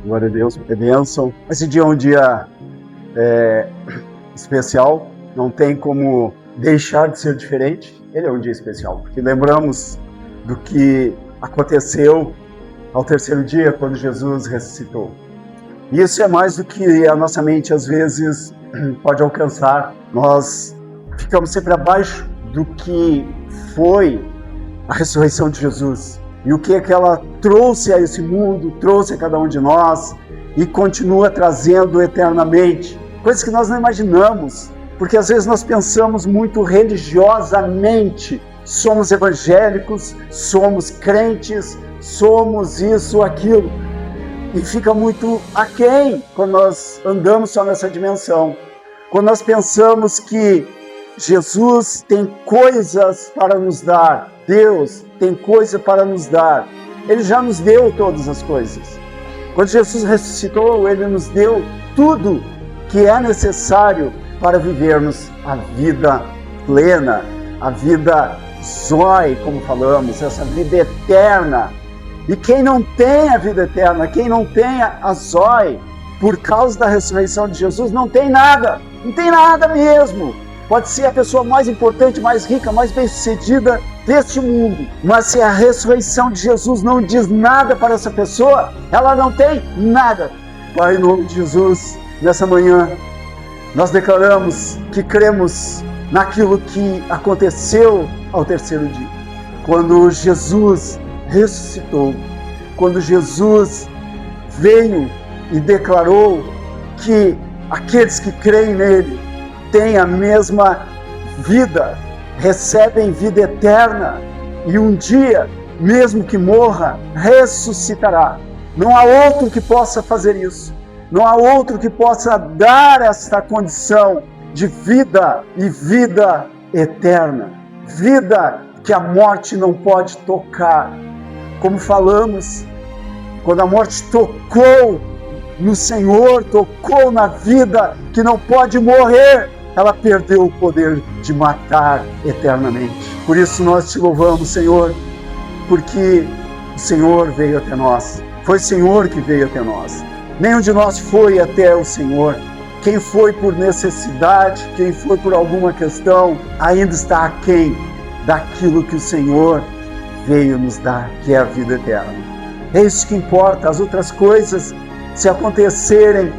Glória a Deus, é bênção. Esse dia é um dia especial, não tem como deixar de ser diferente. Ele é um dia especial, porque lembramos do que aconteceu ao terceiro dia, quando Jesus ressuscitou. E isso é mais do que a nossa mente, às vezes, pode alcançar. Nós ficamos sempre abaixo do que foi a ressurreição de Jesus. E o que ela trouxe a esse mundo, trouxe a cada um de nós e continua trazendo eternamente. Coisas que nós não imaginamos, porque às vezes nós pensamos muito religiosamente. Somos evangélicos, somos crentes, somos isso, aquilo. E fica muito aquém quando nós andamos só nessa dimensão. Quando nós pensamos que Jesus tem coisas para nos dar, Deus tem coisa para nos dar. Ele já nos deu todas as coisas. Quando Jesus ressuscitou, Ele nos deu tudo que é necessário para vivermos a vida plena, a vida zoe, como falamos, essa vida eterna. E quem não tem a vida eterna, quem não tem a zoe, por causa da ressurreição de Jesus, não tem nada mesmo. Pode ser a pessoa mais importante, mais rica, mais bem-sucedida deste mundo, mas se a ressurreição de Jesus não diz nada para essa pessoa, ela não tem nada. Pai, em nome de Jesus, nessa manhã, nós declaramos que cremos naquilo que aconteceu ao terceiro dia. Quando Jesus ressuscitou, quando Jesus veio e declarou que aqueles que creem nele têm a mesma vida, recebem vida eterna e um dia, mesmo que morra, ressuscitará. Não há outro que possa fazer isso. Não há outro que possa dar esta condição de vida e vida eterna. Vida que a morte não pode tocar. Como falamos, quando a morte tocou no Senhor, tocou na vida que não pode morrer, ela perdeu o poder de matar eternamente. Por isso nós te louvamos, Senhor, porque o Senhor veio até nós. Foi o Senhor que veio até nós. Nenhum de nós foi até o Senhor. Quem foi por necessidade, quem foi por alguma questão, ainda está aquém daquilo que o Senhor veio nos dar, que é a vida eterna. É isso que importa. As outras coisas, se acontecerem,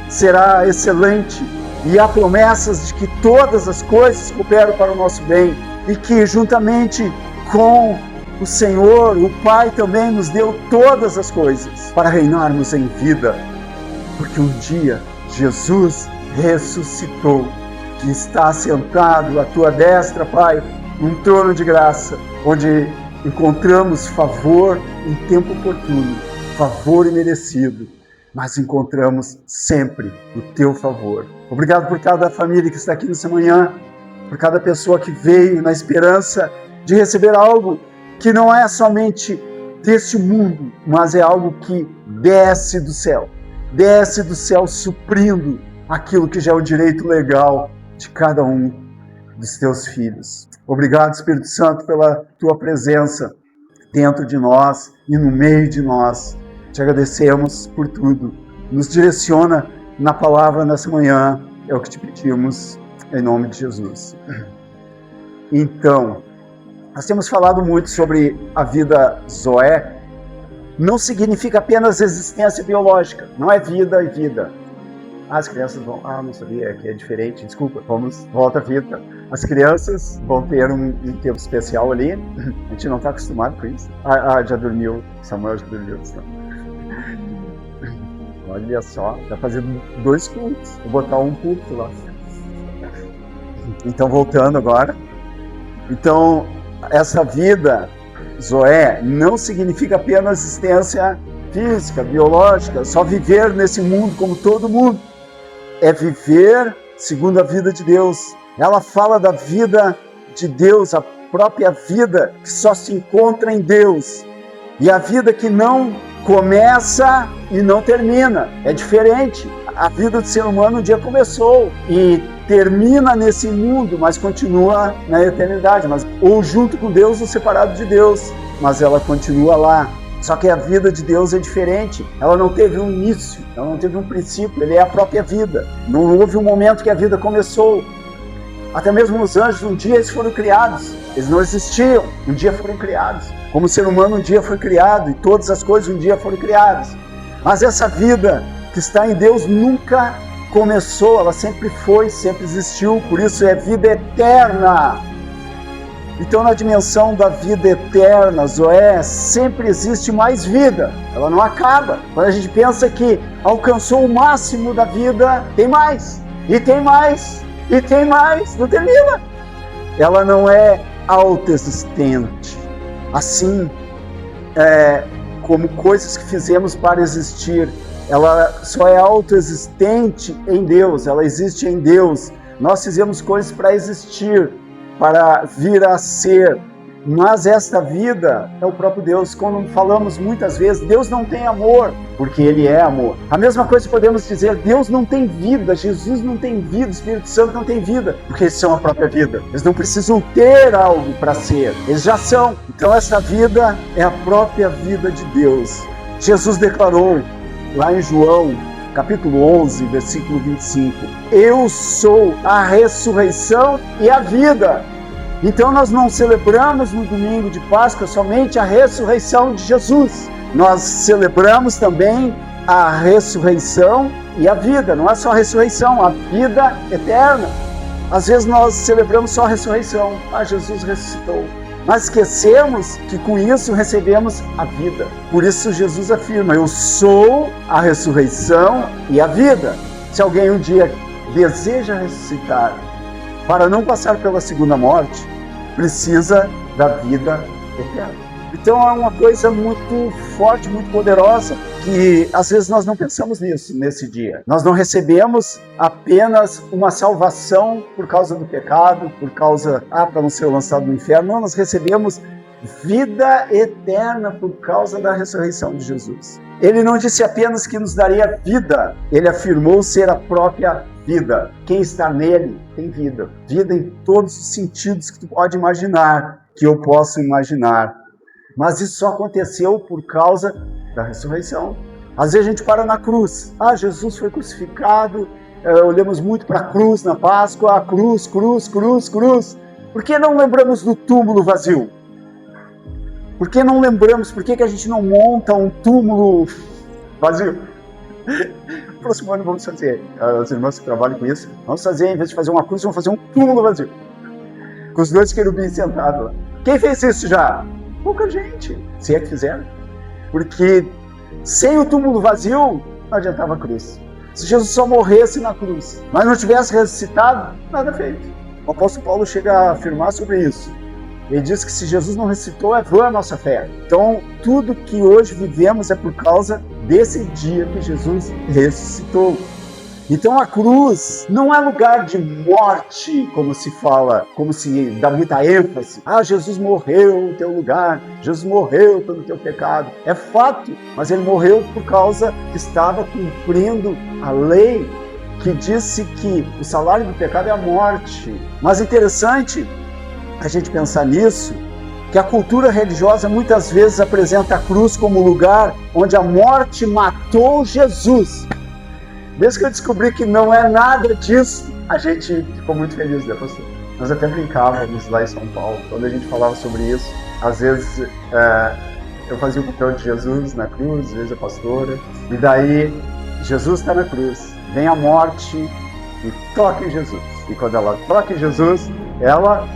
será excelente. E há promessas de que todas as coisas cooperam para o nosso bem e que juntamente com o Senhor, o Pai também nos deu todas as coisas para reinarmos em vida, porque um dia Jesus ressuscitou, que está sentado à tua destra, Pai, num trono de graça, onde encontramos favor em tempo oportuno, favor imerecido, mas encontramos sempre o teu favor. Obrigado por cada família que está aqui nessa manhã, por cada pessoa que veio na esperança de receber algo que não é somente deste mundo, mas é algo que desce do céu suprindo aquilo que já é o direito legal de cada um dos teus filhos. Obrigado, Espírito Santo, pela tua presença dentro de nós e no meio de nós. Te agradecemos por tudo. Nos direciona na palavra nessa manhã, é o que te pedimos, em nome de Jesus. Então, nós temos falado muito sobre a vida zoé. Não significa apenas existência biológica, não é vida e vida. As crianças vão... não sabia, que é diferente, desculpa, volta a vida. As crianças vão ter um tempo especial ali, a gente não está acostumado com isso. Já dormiu, Samuel já dormiu. Olha só, está fazendo 2 cultos, vou botar um culto lá. Então, voltando agora. Então, essa vida zoé não significa apenas existência física, biológica, só viver nesse mundo como todo mundo. É viver segundo a vida de Deus. Ela fala da vida de Deus, a própria vida que só se encontra em Deus. E a vida que não começa e não termina. É diferente. A vida do ser humano um dia começou e termina nesse mundo, mas continua na eternidade, ou junto com Deus ou separado de Deus, mas ela continua lá. Só que a vida de Deus é diferente. Ela não teve um início, ela não teve um princípio, ele é a própria vida. Não houve um momento que a vida começou. Até mesmo os anjos, um dia eles foram criados. Eles não existiam, um dia foram criados. Como o ser humano um dia foi criado e todas as coisas um dia foram criadas. Mas essa vida que está em Deus nunca começou, ela sempre foi, sempre existiu, por isso é vida eterna. Então, na dimensão da vida eterna, Zoé, sempre existe mais vida, ela não acaba. Quando a gente pensa que alcançou o máximo da vida, tem mais, e tem mais, e tem mais, não termina. Ela não é autoexistente, assim como coisas que fizemos para existir. Ela só é autoexistente em Deus, ela existe em Deus. Nós fizemos coisas para existir, para vir a ser, mas esta vida é o próprio Deus. Quando falamos muitas vezes, Deus não tem amor, porque Ele é amor. A mesma coisa podemos dizer, Deus não tem vida, Jesus não tem vida, o Espírito Santo não tem vida, porque eles são a própria vida. Eles não precisam ter algo para ser, eles já são. Então essa vida é a própria vida de Deus. Jesus declarou, lá em João, capítulo 11, versículo 25, eu sou a ressurreição e a vida. Então nós não celebramos no domingo de Páscoa somente a ressurreição de Jesus, nós celebramos também a ressurreição e a vida. Não é só a ressurreição, a vida eterna. Às vezes nós celebramos só a ressurreição, Jesus ressuscitou, mas esquecemos que com isso recebemos a vida. Por isso Jesus afirma, eu sou a ressurreição e a vida. Se alguém um dia deseja ressuscitar para não passar pela segunda morte, precisa da vida eterna. Então é uma coisa muito forte, muito poderosa, que às vezes nós não pensamos nisso nesse dia. Nós não recebemos apenas uma salvação por causa do pecado, por causa, para não ser lançado no inferno. Não, nós recebemos vida eterna por causa da ressurreição de Jesus. Ele não disse apenas que nos daria vida, ele afirmou ser a própria vida. Quem está nele tem vida. Vida em todos os sentidos que tu pode imaginar, que eu posso imaginar. Mas isso só aconteceu por causa da ressurreição. Às vezes a gente para na cruz. Jesus foi crucificado. Olhamos muito para a cruz na Páscoa. Cruz, cruz, cruz, cruz. Por que não lembramos do túmulo vazio? Por que não lembramos? Por que a gente não monta um túmulo vazio? Próximo ano vamos fazer. As irmãs que trabalham com isso, vamos fazer, em vez de fazer uma cruz, vamos fazer um túmulo vazio. Com os dois querubins sentados lá. Quem fez isso já? Pouca gente, se é que fizeram. Porque sem o túmulo vazio, não adiantava a cruz. Se Jesus só morresse na cruz, mas não tivesse ressuscitado, nada feito. O apóstolo Paulo chega a afirmar sobre isso. Ele diz que se Jesus não ressuscitou, é vã a nossa fé. Então, tudo que hoje vivemos é por causa desse dia que Jesus ressuscitou. Então a cruz não é lugar de morte, como se fala, como se dá muita ênfase. Jesus morreu no teu lugar, Jesus morreu pelo teu pecado. É fato, mas ele morreu por causa que estava cumprindo a lei que disse que o salário do pecado é a morte. Mas é interessante a gente pensar nisso, que a cultura religiosa muitas vezes apresenta a cruz como lugar onde a morte matou Jesus. Desde que eu descobri que não é nada disso, a gente ficou muito feliz, né, pastor? Nós até brincávamos lá em São Paulo, quando a gente falava sobre isso. Às vezes eu fazia o papel de Jesus na cruz, às vezes a pastora, e daí Jesus está na cruz, vem a morte e toca em Jesus. E quando ela toca em Jesus, ela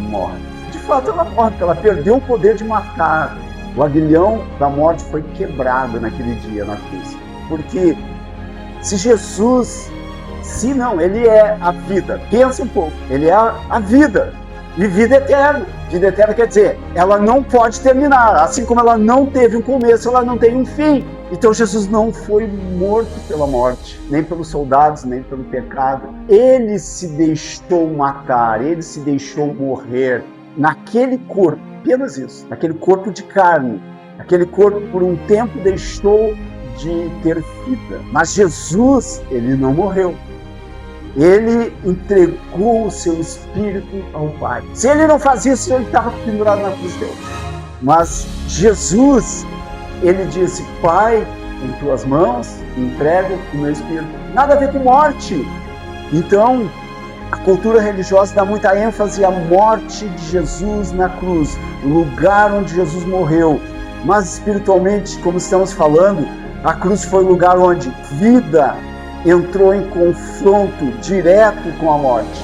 morre. De fato ela morre, porque ela perdeu o poder de matar. O aguilhão da morte foi quebrado naquele dia na cruz. Porque se Jesus, se não, ele é a vida. Pensa um pouco, ele é a vida. E vida eterna. Vida eterna quer dizer, ela não pode terminar. Assim como ela não teve um começo, ela não tem um fim. Então Jesus não foi morto pela morte, nem pelos soldados, nem pelo pecado. Ele se deixou matar, ele se deixou morrer naquele corpo, apenas isso, naquele corpo de carne. Aquele corpo por um tempo deixou de ter vida. Mas Jesus, ele não morreu. Ele entregou o seu espírito ao Pai. Se ele não fazia isso, ele estava pendurado na cruz dele. Mas Jesus, ele disse: Pai, em tuas mãos entrego o meu espírito. Nada a ver com morte. Então, a cultura religiosa dá muita ênfase à morte de Jesus na cruz, o lugar onde Jesus morreu. Mas espiritualmente, como estamos falando, a cruz foi o lugar onde vida entrou em confronto direto com a morte.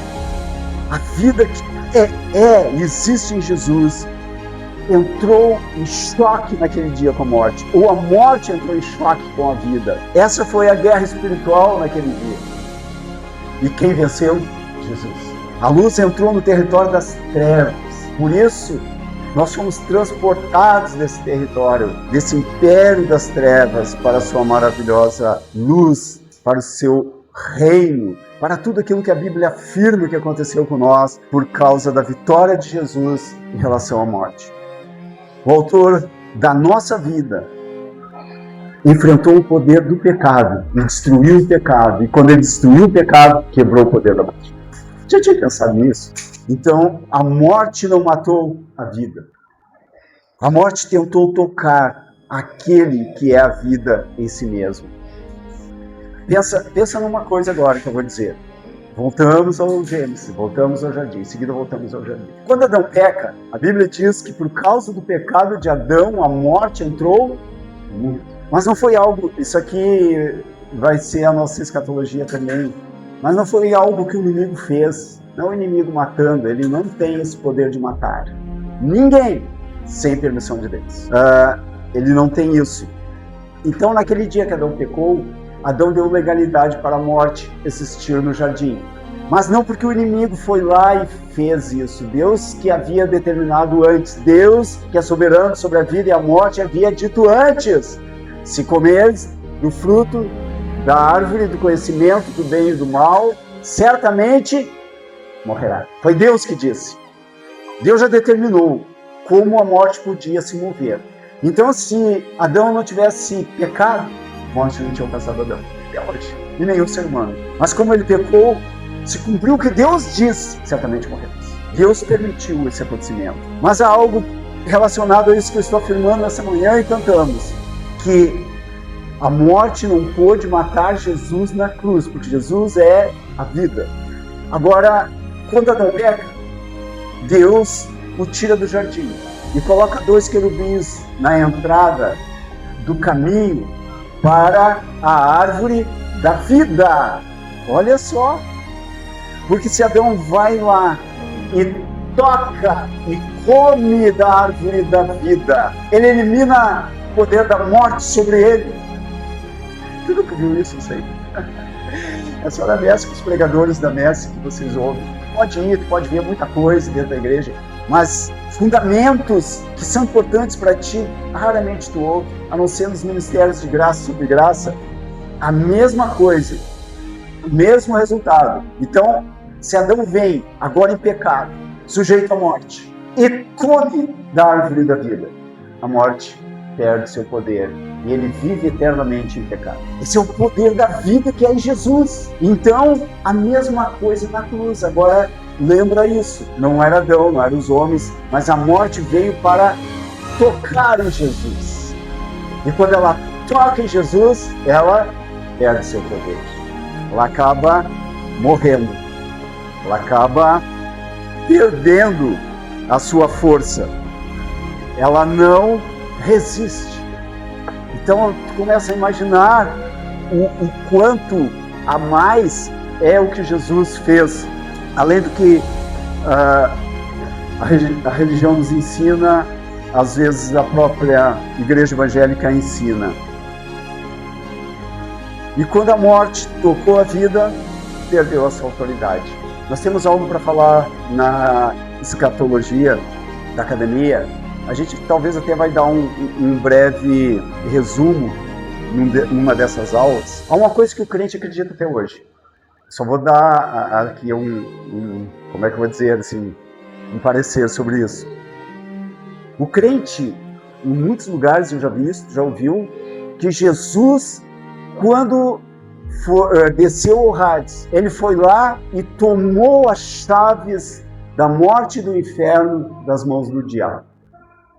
A vida que existe em Jesus entrou em choque naquele dia com a morte, ou a morte entrou em choque com a vida. Essa foi a guerra espiritual naquele dia. E quem venceu? Jesus. A luz entrou no território das trevas. Por isso, nós fomos transportados desse território, desse império das trevas, para a sua maravilhosa luz, para o seu reino, para tudo aquilo que a Bíblia afirma que aconteceu com nós por causa da vitória de Jesus em relação à morte. O autor da nossa vida enfrentou o poder do pecado e destruiu o pecado. E quando ele destruiu o pecado, quebrou o poder da morte. Já tinha pensado nisso? Então, a morte não matou a vida. A morte tentou tocar aquele que é a vida em si mesmo. Pensa numa coisa agora que eu vou dizer. Voltamos ao Gênesis, voltamos ao jardim, em seguida voltamos ao jardim. Quando Adão peca, a Bíblia diz que por causa do pecado de Adão, a morte entrou no mundo. Mas não foi algo, isso aqui vai ser a nossa escatologia também, mas não foi algo que o inimigo fez. Não o inimigo matando, ele não tem esse poder de matar. Ninguém sem permissão de Deus. Ele não tem isso. Então, naquele dia que Adão pecou, Adão deu legalidade para a morte existir no jardim. Mas não porque o inimigo foi lá e fez isso. Deus que havia determinado antes. Deus que é soberano sobre a vida e a morte havia dito antes: se comeres do fruto da árvore do conhecimento do bem e do mal, certamente morrerá. Foi Deus que disse. Deus já determinou como a morte podia se mover. Então, se Adão não tivesse pecado, a morte não tinha alcançado Adão até hoje, e nenhum ser humano. Mas como ele pecou, se cumpriu o que Deus disse, certamente morremos. Deus permitiu esse acontecimento. Mas há algo relacionado a isso que eu estou afirmando nessa manhã e cantamos, que a morte não pôde matar Jesus na cruz, porque Jesus é a vida. Agora, quando Adão peca, Deus o tira do jardim e coloca 2 querubins na entrada do caminho para a árvore da vida. Olha só, porque se Adão vai lá e toca e come da árvore da vida, ele elimina o poder da morte sobre ele. Tu nunca viu isso? Não sei. É só na messe com os pregadores da messe que vocês ouvem. Pode ir, tu pode ver muita coisa dentro da igreja, mas fundamentos que são importantes para ti, raramente tu ouve, a não ser nos ministérios de graça sobre graça, a mesma coisa, o mesmo resultado. Então, se Adão vem agora em pecado, sujeito à morte, e come da árvore da vida, a morte perde seu poder e ele vive eternamente em pecado. Esse é o poder da vida que é em Jesus. Então, a mesma coisa na cruz. Agora, lembra isso. Não era Adão, não eram os homens, mas a morte veio para tocar em Jesus. E quando ela toca em Jesus, ela perde seu poder. Ela acaba morrendo. Ela acaba perdendo a sua força. Ela não resiste. Então, tu começa a imaginar o quanto a mais é o que Jesus fez. Além do que a religião nos ensina, às vezes a própria igreja evangélica ensina. E quando a morte tocou a vida, perdeu a sua autoridade. Nós temos algo para falar na escatologia da academia. A gente talvez até vai dar um breve resumo numa dessas aulas. Há uma coisa que o crente acredita até hoje. Só vou dar aqui como é que eu vou dizer assim, um parecer sobre isso. O crente, em muitos lugares eu já vi isso, já ouviu, que Jesus, quando desceu ao Hades, ele foi lá e tomou as chaves da morte e do inferno das mãos do diabo.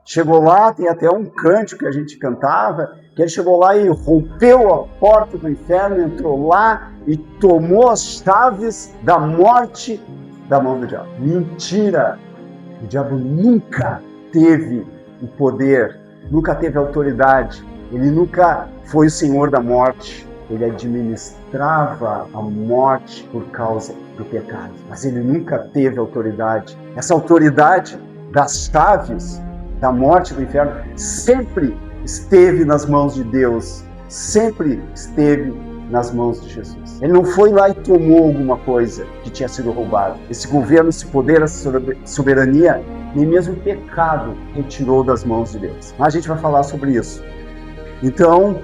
chegou lá, tem até um cântico que a gente cantava, que ele chegou lá e rompeu a porta do inferno, entrou lá e tomou as chaves da morte da mão do diabo. Mentira! O diabo nunca teve o poder, nunca teve autoridade, ele nunca foi o senhor da morte. Ele administrava a morte por causa do pecado, mas ele nunca teve autoridade. Essa autoridade das chaves da morte do inferno sempre esteve nas mãos de Deus, sempre esteve nas mãos de Jesus. Ele não foi lá e tomou alguma coisa que tinha sido roubada. Esse governo, esse poder, essa soberania, nem mesmo o pecado retirou das mãos de Deus. Mas a gente vai falar sobre isso. Então,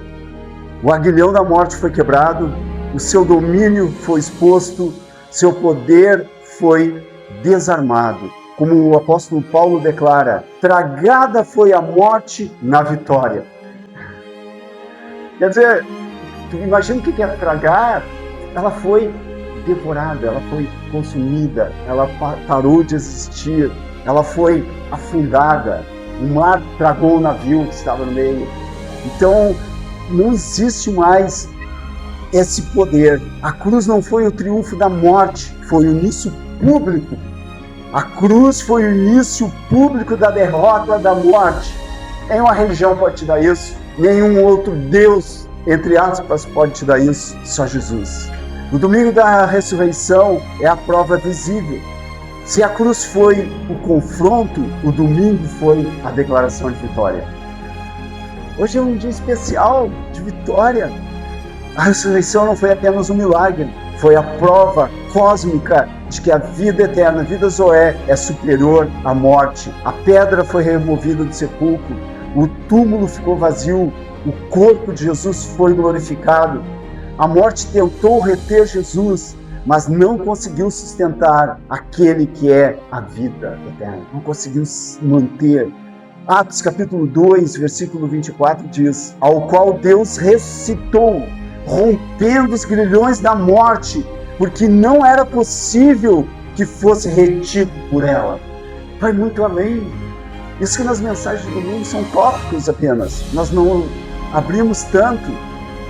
o aguilhão da morte foi quebrado, o seu domínio foi exposto, seu poder foi desarmado. Como o apóstolo Paulo declara, tragada foi a morte na vitória. Quer dizer, tu imagina o que é tragar? Ela foi devorada, ela foi consumida, ela parou de existir, ela foi afundada, o mar tragou o navio que estava no meio. Então, não existe mais esse poder. A cruz não foi o triunfo da morte, foi o início público. A cruz foi o início público da derrota da morte. Nenhuma religião pode te dar isso, nenhum outro Deus, entre aspas, pode te dar isso, só Jesus. O domingo da ressurreição é a prova visível. Se a cruz foi o confronto, o domingo foi a declaração de vitória. Hoje é um dia especial de vitória. A ressurreição não foi apenas um milagre, foi a prova cósmica de que a vida eterna, a vida Zoé, é superior à morte. A pedra foi removida do sepulcro, o túmulo ficou vazio, o corpo de Jesus foi glorificado. A morte tentou reter Jesus, mas não conseguiu sustentar aquele que é a vida eterna. Não conseguiu manter. Atos capítulo 2, versículo 24 diz: ao qual Deus ressuscitou, rompendo os grilhões da morte, porque não era possível que fosse retido por ela. Vai muito além. Isso que nas mensagens do domingo são tópicos apenas. Nós não abrimos tanto.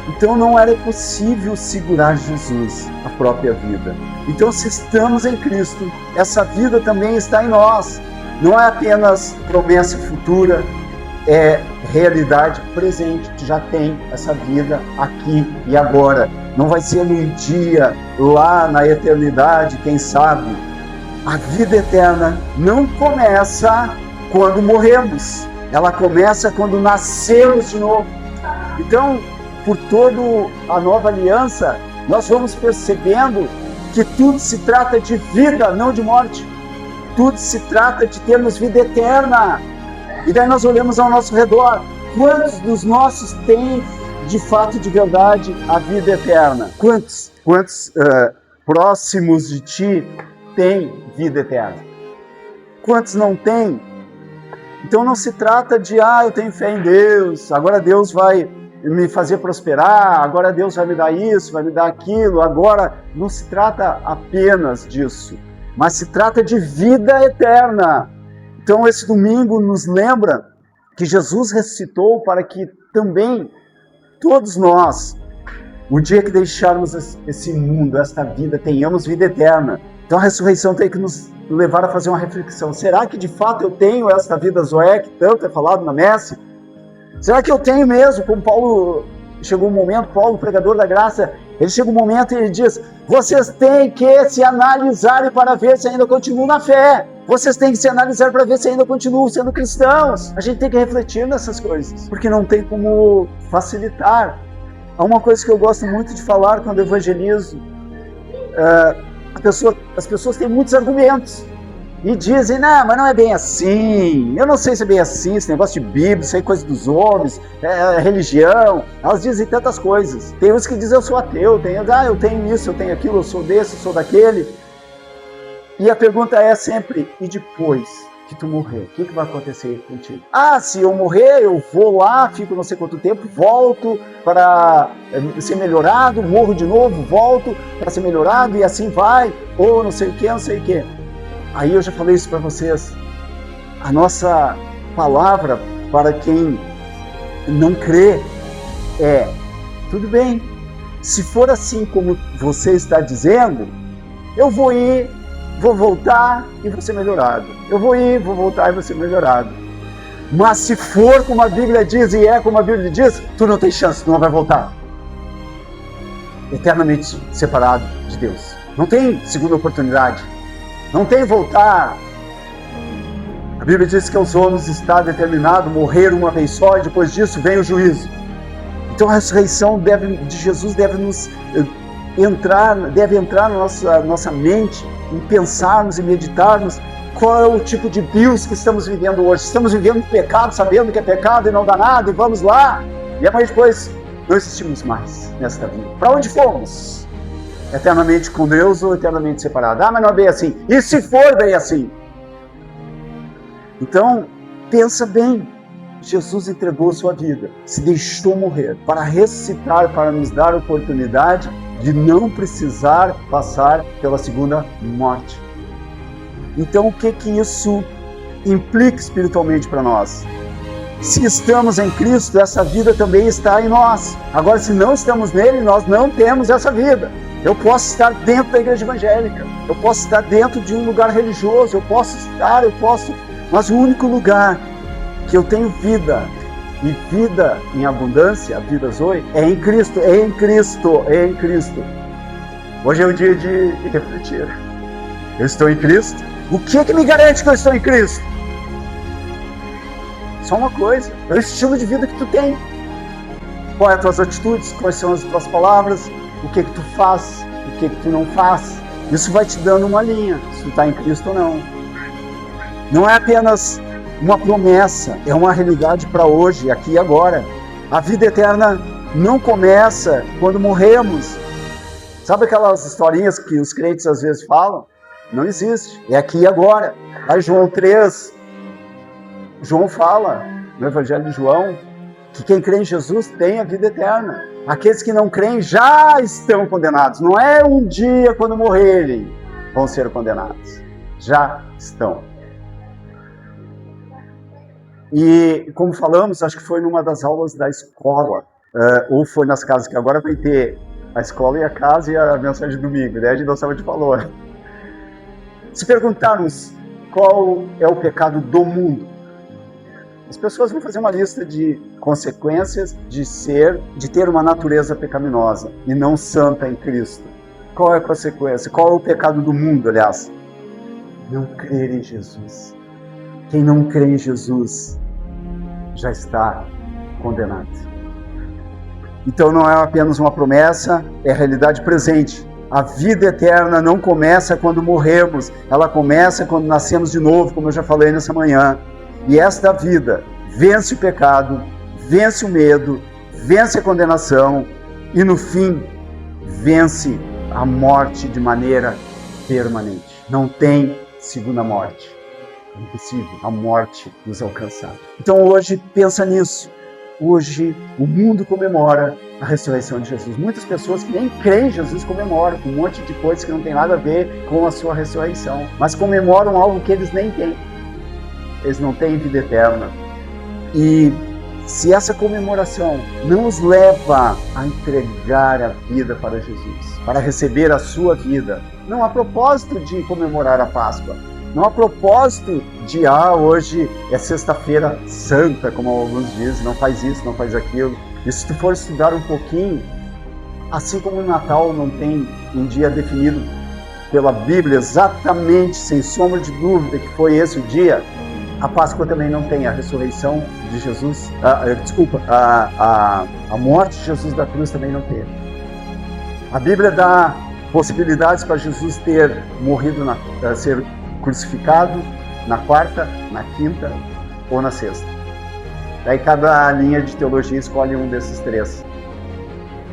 Então não era possível segurar Jesus, a própria vida. Então se estamos em Cristo, essa vida também está em nós. Não é apenas promessa futura, é realidade presente. Tu já tem essa vida aqui e agora. Não vai ser num dia lá na eternidade, quem sabe. A vida eterna não começa quando morremos. Ela começa quando nascemos de novo. Então, por toda a nova aliança, nós vamos percebendo que tudo se trata de vida, não de morte. Tudo se trata de termos vida eterna. E daí nós olhamos ao nosso redor. Quantos dos nossos têm, de fato, de verdade, a vida eterna? Quantos próximos de ti têm vida eterna? Quantos não têm? Então não se trata de, eu tenho fé em Deus, agora Deus vai me fazer prosperar, agora Deus vai me dar isso, vai me dar aquilo. Agora não se trata apenas disso, mas se trata de vida eterna. Então esse domingo nos lembra que Jesus ressuscitou para que também todos nós, o dia que deixarmos esse mundo, esta vida, tenhamos vida eterna. Então a ressurreição tem que nos levar a fazer uma reflexão. Será que de fato eu tenho esta vida Zoé, que tanto é falado na messe? Será que eu tenho mesmo? Como Paulo, chegou um momento, Paulo, pregador da graça, ele chega um momento e ele diz: vocês têm que se analisar para ver se ainda continuam na fé. Vocês têm que se analisar para ver se ainda continuam sendo cristãos. A gente tem que refletir nessas coisas, porque não tem como facilitar. Há uma coisa que eu gosto muito de falar quando evangelizo. As pessoas têm muitos argumentos e dizem: não, mas não é bem assim, eu não sei se é bem assim, esse negócio de Bíblia, isso aí é coisa dos homens, religião. Elas dizem tantas coisas. Tem uns que dizem: eu sou ateu, eu tenho isso, eu tenho aquilo, eu sou desse, eu sou daquele. E a pergunta é sempre: e depois que tu morrer, o que vai acontecer contigo? Se eu morrer, eu vou lá, fico não sei quanto tempo, volto para ser melhorado, morro de novo, volto para ser melhorado, e assim vai, ou não sei o que, não sei o que. Aí eu já falei isso para vocês. A nossa palavra para quem não crê é: tudo bem, se for assim como você está dizendo, eu vou ir, vou voltar e vou ser melhorado. Eu vou ir, vou voltar e vou ser melhorado. Mas se for como a Bíblia diz e é como a Bíblia diz, tu não tem chance, tu não vai voltar. Eternamente separado de Deus. Não tem segunda oportunidade. Não tem voltar. A Bíblia diz que aos homens está determinado morrer uma vez só e depois disso vem o juízo. Então a ressurreição de Jesus deve entrar na nossa mente, em pensarmos e meditarmos qual é o tipo de bios que estamos vivendo hoje. Estamos vivendo pecado, sabendo que é pecado e não dá nada, e vamos lá. E amanhã depois não existimos mais nesta vida. Para onde fomos? Eternamente com Deus ou eternamente separado? Ah, mas não é bem assim. E se for bem assim? Então, pensa bem. Jesus entregou sua vida, se deixou morrer para ressuscitar, para nos dar a oportunidade de não precisar passar pela segunda morte. Então, o que isso implica espiritualmente para nós? Se estamos em Cristo, essa vida também está em nós. Agora, se não estamos nele, nós não temos essa vida. Eu posso estar dentro da igreja evangélica, eu posso estar dentro de um lugar religioso, mas o único lugar que eu tenho vida, e vida em abundância, a vida Zoe, é em Cristo, é em Cristo, é em Cristo. Hoje é o dia de refletir. Eu estou em Cristo? O que me garante que eu estou em Cristo? Só uma coisa, é o estilo de vida que tu tem. Quais são as tuas atitudes, quais são as tuas palavras, o que tu faz, o que tu não faz. Isso vai te dando uma linha, se tu está em Cristo ou não. Não é apenas uma promessa, é uma realidade para hoje, aqui e agora. A vida eterna não começa quando morremos. Sabe aquelas historinhas que os crentes às vezes falam? Não existe, é aqui e agora. Aí João 3, João fala, no Evangelho de João, que quem crê em Jesus tem a vida eterna. Aqueles que não creem já estão condenados. Não é um dia quando morrerem vão ser condenados. Já estão. E, como falamos, acho que foi numa das aulas da escola, ou foi nas casas, que agora vai ter a escola e a casa e a mensagem de domingo, né? A gente não sabe onde falou. Se perguntarmos qual é o pecado do mundo, as pessoas vão fazer uma lista de consequências de ter uma natureza pecaminosa e não santa em Cristo. Qual é a consequência? Qual é o pecado do mundo, aliás? Não crer em Jesus. Quem não crê em Jesus já está condenado. Então não é apenas uma promessa, é a realidade presente. A vida eterna não começa quando morremos, ela começa quando nascemos de novo, como eu já falei nessa manhã. E esta vida vence o pecado, vence o medo, vence a condenação e no fim vence a morte de maneira permanente. Não tem segunda morte. É impossível a morte nos alcançar. Então hoje pensa nisso. Hoje o mundo comemora a ressurreição de Jesus. Muitas pessoas que nem creem em Jesus comemoram com um monte de coisas que não tem nada a ver com a sua ressurreição, mas comemoram algo que eles nem têm. Eles não têm vida eterna. E se essa comemoração não os leva a entregar a vida para Jesus, para receber a sua vida, não há propósito de comemorar a Páscoa. Não há propósito de, hoje é sexta-feira santa, como alguns dizem, não faz isso, não faz aquilo. E se tu for estudar um pouquinho, assim como o Natal não tem um dia definido pela Bíblia, exatamente, sem sombra de dúvida, que foi esse o dia, a Páscoa também não tem, a ressurreição de Jesus, a morte de Jesus da cruz também não teve. A Bíblia dá possibilidades para Jesus ter morrido, ser crucificado na quarta, na quinta ou na sexta. Daí cada linha de teologia escolhe um desses três.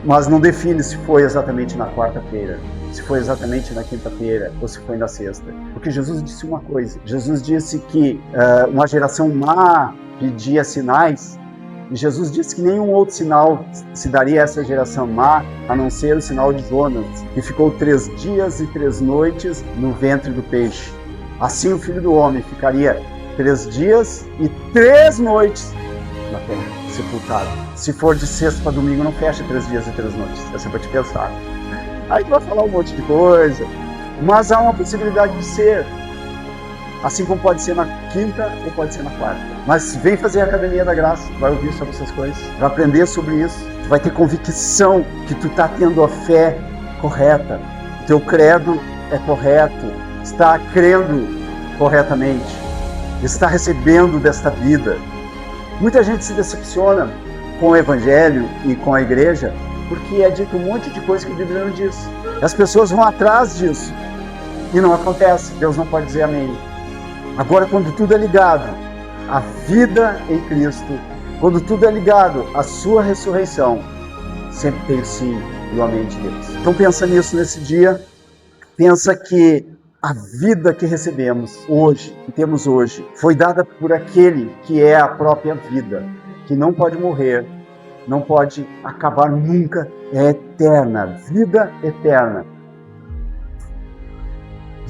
Mas não define se foi exatamente na quarta-feira, se foi exatamente na quinta-feira ou se foi na sexta. Porque Jesus disse uma coisa. Jesus disse que uma geração má pedia sinais. E Jesus disse que nenhum outro sinal se daria a essa geração má, a não ser o sinal de Jonas, que ficou 3 dias e 3 noites no ventre do peixe. Assim o Filho do Homem ficaria 3 dias e 3 noites na terra, sepultado. Se for de sexta para domingo, não fecha 3 dias e 3 noites. É só para te pensar. Aí tu vai falar um monte de coisa, mas há uma possibilidade de ser. Assim como pode ser na quinta ou pode ser na quarta. Mas vem fazer a Academia da Graça, vai ouvir sobre essas coisas, vai aprender sobre isso, tu vai ter convicção que tu está tendo a fé correta, teu credo é correto, está crendo corretamente, está recebendo desta vida. Muita gente se decepciona com o Evangelho e com a igreja porque é dito um monte de coisa que a Bíblia não diz. As pessoas vão atrás disso e não acontece, Deus não pode dizer amém. Agora, quando tudo é ligado à vida em Cristo, quando tudo é ligado à sua ressurreição, sempre tem o sim e o amém de Deus. Então pensa nisso nesse dia, pensa que a vida que recebemos hoje, que temos hoje, foi dada por aquele que é a própria vida, que não pode morrer, não pode acabar nunca, é eterna, vida eterna.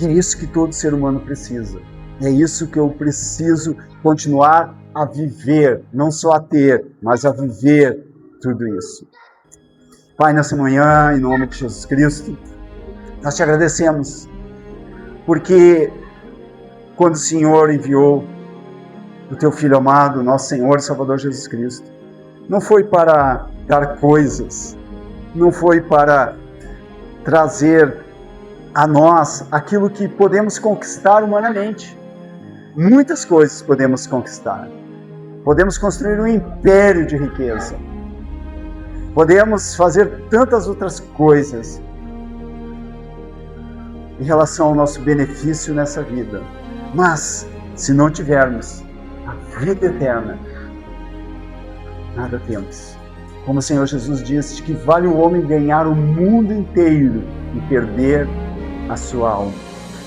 E é isso que todo ser humano precisa. É isso que eu preciso continuar a viver, não só a ter, mas a viver tudo isso. Pai, nessa manhã, em nome de Jesus Cristo, nós te agradecemos, porque quando o Senhor enviou o teu Filho amado, nosso Senhor e Salvador Jesus Cristo, não foi para dar coisas, não foi para trazer a nós aquilo que podemos conquistar humanamente. Muitas coisas podemos conquistar. Podemos construir um império de riqueza. Podemos fazer tantas outras coisas em relação ao nosso benefício nessa vida. Mas, se não tivermos a vida eterna, nada temos. Como o Senhor Jesus disse, que vale o homem ganhar o mundo inteiro e perder a sua alma.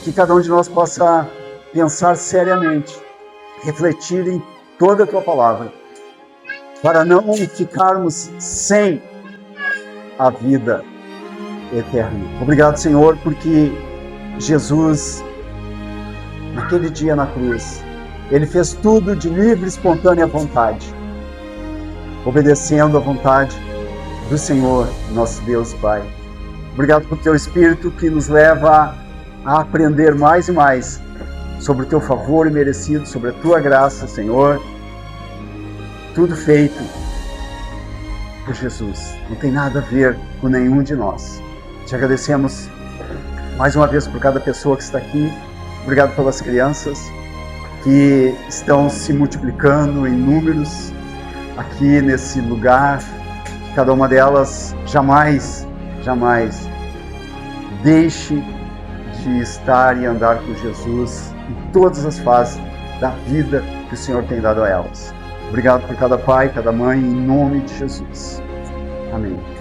Que cada um de nós possa pensar seriamente, refletir em toda a tua palavra, para não ficarmos sem a vida eterna. Obrigado, Senhor, porque Jesus, naquele dia na cruz, Ele fez tudo de livre e espontânea vontade, obedecendo à vontade do Senhor, nosso Deus Pai. Obrigado por teu Espírito que nos leva a aprender mais e mais sobre o teu favor imerecido, sobre a tua graça, Senhor. Tudo feito por Jesus. Não tem nada a ver com nenhum de nós. Te agradecemos mais uma vez por cada pessoa que está aqui. Obrigado pelas crianças que estão se multiplicando em números aqui nesse lugar. Cada uma delas jamais deixe de estar e andar com Jesus em todas as fases da vida que o Senhor tem dado a elas. Obrigado por cada pai, cada mãe, em nome de Jesus. Amém.